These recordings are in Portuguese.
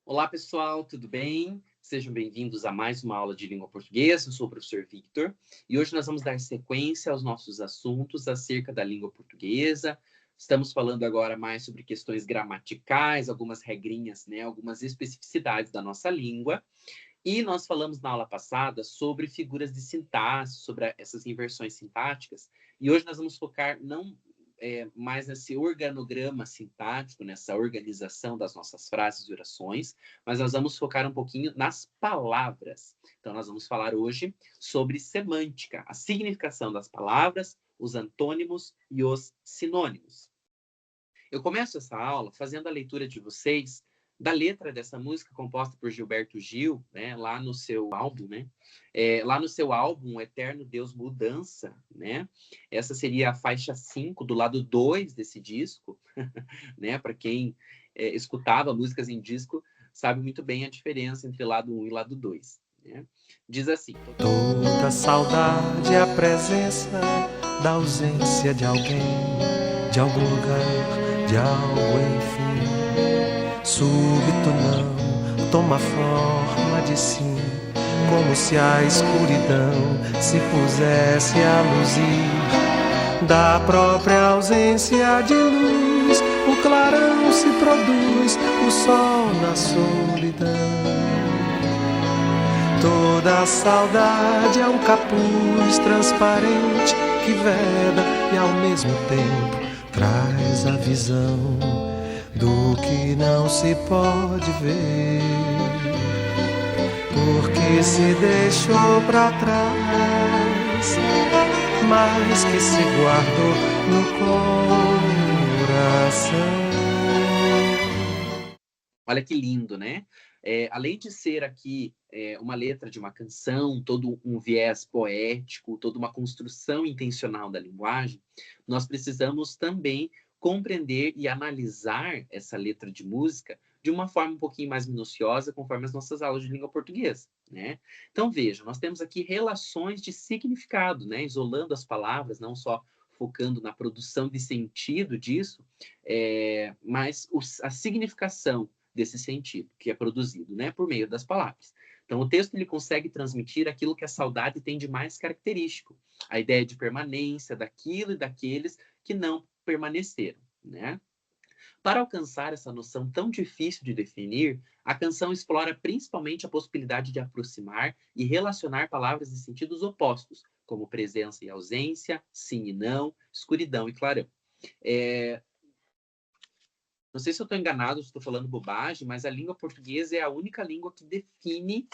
Olá, pessoal, tudo bem? Sejam bem-vindos a mais uma aula de língua portuguesa. Eu sou o professor Victor e hoje nós vamos dar sequência aos nossos assuntos acerca da língua portuguesa. Estamos falando agora mais sobre questões gramaticais, algumas regrinhas, né, algumas especificidades da nossa língua. E nós falamos na aula passada sobre figuras de sintaxe, sobre essas inversões sintáticas. E hoje nós vamos focar não mais nesse organograma sintático, nessa organização das nossas frases e orações, mas nós vamos focar um pouquinho nas palavras. Então, nós vamos falar hoje sobre semântica, a significação das palavras, os antônimos e os sinônimos. Eu começo essa aula fazendo a leitura de vocês da letra dessa música composta por Gilberto Gil, né, lá no seu álbum, né? Lá no seu álbum Eterno Deus Mudança, né? Essa seria a faixa 5 do lado 2 desse disco, né? Para quem escutava músicas em disco, sabe muito bem a diferença entre lado 1 e lado 2, né? Diz assim: Toda saudade é a presença da ausência de alguém, de algum lugar, de algo, enfim. Súbito não toma forma de sim, como se a escuridão se pusesse a luzir. Da própria ausência de luz, o clarão se produz, o sol na solidão. Toda saudade é um capuz transparente que veda e ao mesmo tempo traz a visão do que não se pode ver, porque se deixou pra trás, mas que se guardou no coração. Olha que lindo, né? Além de ser aqui uma letra de uma canção, todo um viés poético, toda uma construção intencional da linguagem, nós precisamos também compreender e analisar essa letra de música de uma forma um pouquinho mais minuciosa, conforme as nossas aulas de língua portuguesa, né? Então, veja, nós temos aqui relações de significado, né? Isolando as palavras, não só focando na produção de sentido disso, mas a significação desse sentido que é produzido, né, por meio das palavras. Então, o texto ele consegue transmitir aquilo que a saudade tem de mais característico, a ideia de permanência daquilo e daqueles que não permaneceram, né? Para alcançar essa noção tão difícil de definir, a canção explora principalmente a possibilidade de aproximar e relacionar palavras de sentidos opostos, como presença e ausência, sim e não, escuridão e clarão. É, não sei se eu estou enganado, se estou falando bobagem, mas a língua portuguesa é a única língua que define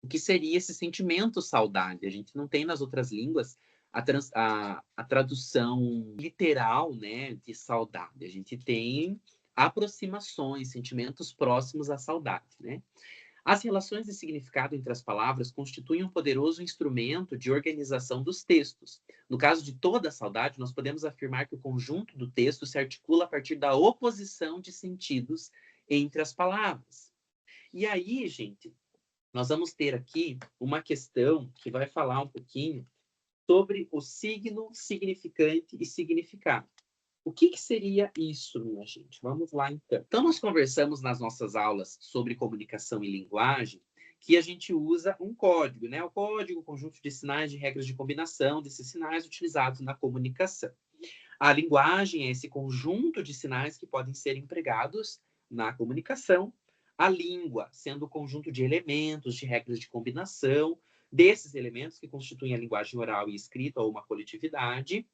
o que seria esse sentimento saudade. A gente não tem nas outras línguas a tradução literal, né, de saudade. A gente tem aproximações, sentimentos próximos à saudade, né? As relações de significado entre as palavras constituem um poderoso instrumento de organização dos textos. No caso de toda a saudade, nós podemos afirmar que o conjunto do texto se articula a partir da oposição de sentidos entre as palavras. E aí, gente, nós vamos ter aqui uma questão que vai falar um pouquinho sobre o signo, significante e significado. O que seria isso, minha gente? Vamos lá, então. Então, nós conversamos nas nossas aulas sobre comunicação e linguagem que a gente usa um código, né? O código, o conjunto de sinais de regras de combinação desses sinais utilizados na comunicação. A linguagem é esse conjunto de sinais que podem ser empregados na comunicação. A língua, sendo o conjunto de elementos, de regras de combinação, desses elementos que constituem a linguagem oral e escrita ou uma coletividade.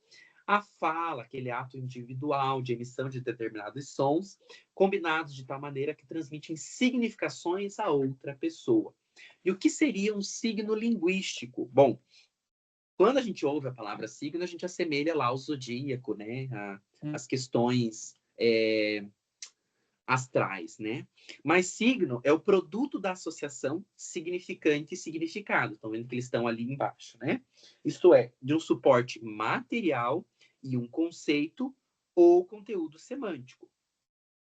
A fala, aquele ato individual de emissão de determinados sons, combinados de tal maneira que transmitem significações a outra pessoa. E o que seria um signo linguístico? Bom, quando a gente ouve a palavra signo, a gente assemelha lá ao zodíaco, né? As questões astrais, né? Mas signo é o produto da associação significante e significado. Estão vendo que eles estão ali embaixo, né? Isto é, de um suporte material e um conceito ou conteúdo semântico.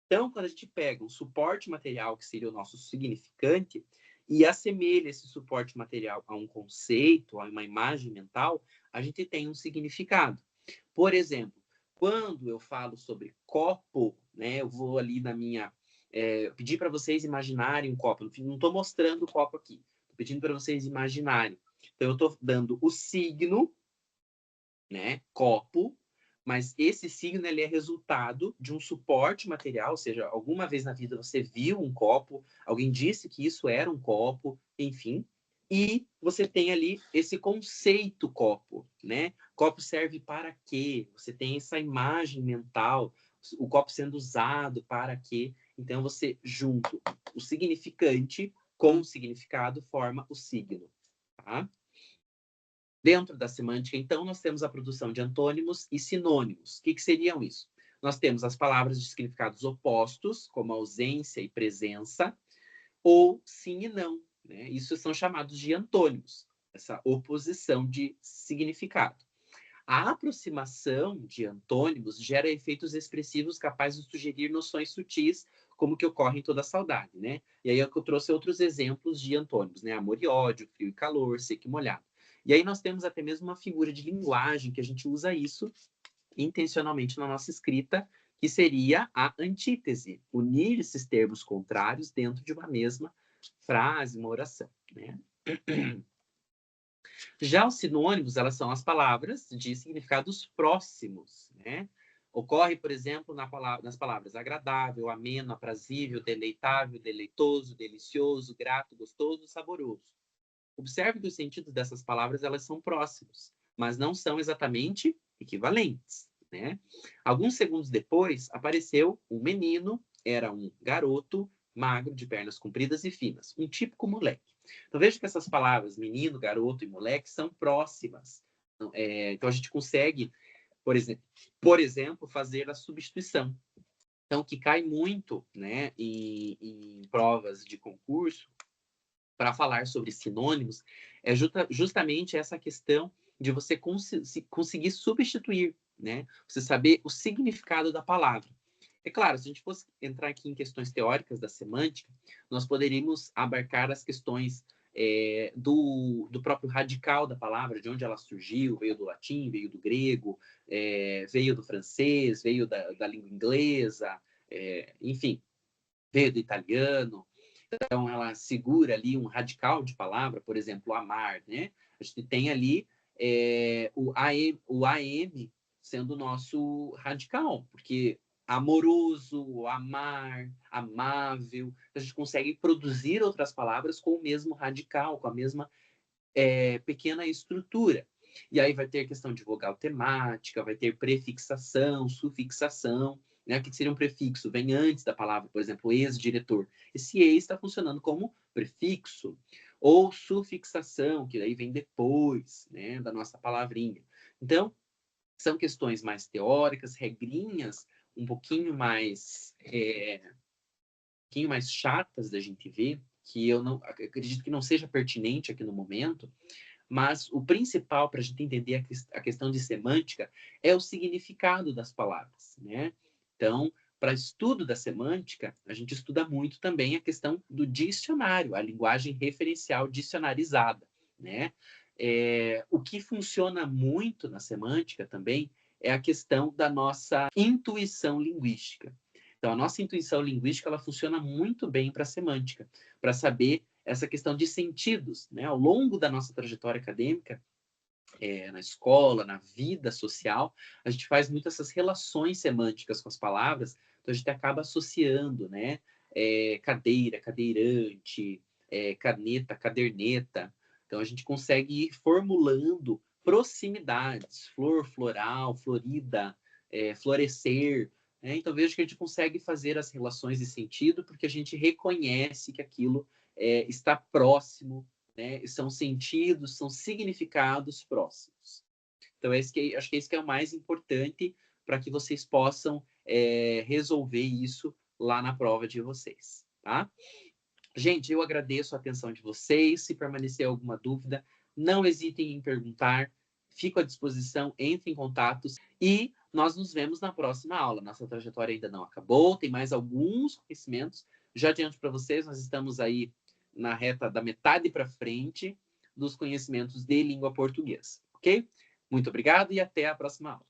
Então, quando a gente pega um suporte material, que seria o nosso significante, e assemelha esse suporte material a um conceito, a uma imagem mental, a gente tem um significado. Por exemplo, quando eu falo sobre copo, né, eu vou ali eu pedi para vocês imaginarem um copo. Não estou mostrando o copo aqui. Estou pedindo para vocês imaginarem. Então, eu estou dando o signo, né? Copo. Mas esse signo ele é resultado de um suporte material, ou seja, alguma vez na vida você viu um copo, alguém disse que isso era um copo, enfim. E você tem ali esse conceito copo, né? Copo serve para quê? Você tem essa imagem mental, o copo sendo usado para quê? Então você junto o significante com o significado forma o signo, tá? Dentro da semântica, então, nós temos a produção de antônimos e sinônimos. O que seriam isso? Nós temos as palavras de significados opostos, como ausência e presença, ou sim e não, né? Isso são chamados de antônimos, essa oposição de significado. A aproximação de antônimos gera efeitos expressivos capazes de sugerir noções sutis, como que ocorre em toda a saudade, né? E aí eu trouxe outros exemplos de antônimos, né? Amor e ódio, frio e calor, seco e molhado. E aí nós temos até mesmo uma figura de linguagem que a gente usa isso intencionalmente na nossa escrita, que seria a antítese, unir esses termos contrários dentro de uma mesma frase, uma oração, né? Já os sinônimos, elas são as palavras de significados próximos, né? Ocorre, por exemplo, nas palavras agradável, ameno, aprazível, deleitável, deleitoso, delicioso, grato, gostoso, saboroso. Observe que os sentidos dessas palavras elas são próximos, mas não são exatamente equivalentes, né? Alguns segundos depois, apareceu um menino, era um garoto, magro, de pernas compridas e finas, um típico moleque. Então, veja que essas palavras, menino, garoto e moleque, são próximas. Então, a gente consegue, por exemplo, fazer a substituição. Então, que cai muito, né, em provas de concurso, para falar sobre sinônimos, é justamente essa questão de você conseguir substituir, né? Você saber o significado da palavra. É claro, se a gente fosse entrar aqui em questões teóricas da semântica, nós poderíamos abarcar as questões do próprio radical da palavra, de onde ela surgiu, veio do latim, veio do grego, veio do francês, veio da língua inglesa, enfim, veio do italiano. Então, ela segura ali um radical de palavra, por exemplo, amar, né? A gente tem ali o AM sendo o nosso radical, porque amoroso, amar, amável, a gente consegue produzir outras palavras com o mesmo radical, com a mesma pequena estrutura. E aí vai ter questão de vogal temática, vai ter prefixação, sufixação, né? O que seria um prefixo? Vem antes da palavra, por exemplo, ex-diretor. Esse ex está funcionando como prefixo. Ou sufixação, que daí vem depois, né, da nossa palavrinha. Então, são questões mais teóricas, regrinhas um pouquinho mais chatas da gente ver, que eu não acredito que não seja pertinente aqui no momento, mas o principal para a gente entender a questão de semântica é o significado das palavras, né? Então, para estudo da semântica, a gente estuda muito também a questão do dicionário, a linguagem referencial dicionarizada, né? O que funciona muito na semântica também é a questão da nossa intuição linguística. Então, a nossa intuição linguística ela funciona muito bem para a semântica, para saber essa questão de sentidos, né? Ao longo da nossa trajetória acadêmica, na escola, na vida social, a gente faz muito essas relações semânticas com as palavras, então a gente acaba associando, né? Cadeira, cadeirante, caneta, caderneta. Então a gente consegue ir formulando proximidades, flor, floral, florida, florescer. Né? Então vejo que a gente consegue fazer as relações de sentido porque a gente reconhece que aquilo está próximo, né? São sentidos, são significados próximos. Então, acho que esse que é o mais importante para que vocês possam resolver isso lá na prova de vocês, tá? Gente, eu agradeço a atenção de vocês. Se permanecer alguma dúvida, não hesitem em perguntar. Fico à disposição, entre em contatos e nós nos vemos na próxima aula. Nossa trajetória ainda não acabou, tem mais alguns conhecimentos. Já adianto para vocês, nós estamos aí na reta da metade para frente dos conhecimentos de língua portuguesa, ok? Muito obrigado e até a próxima aula.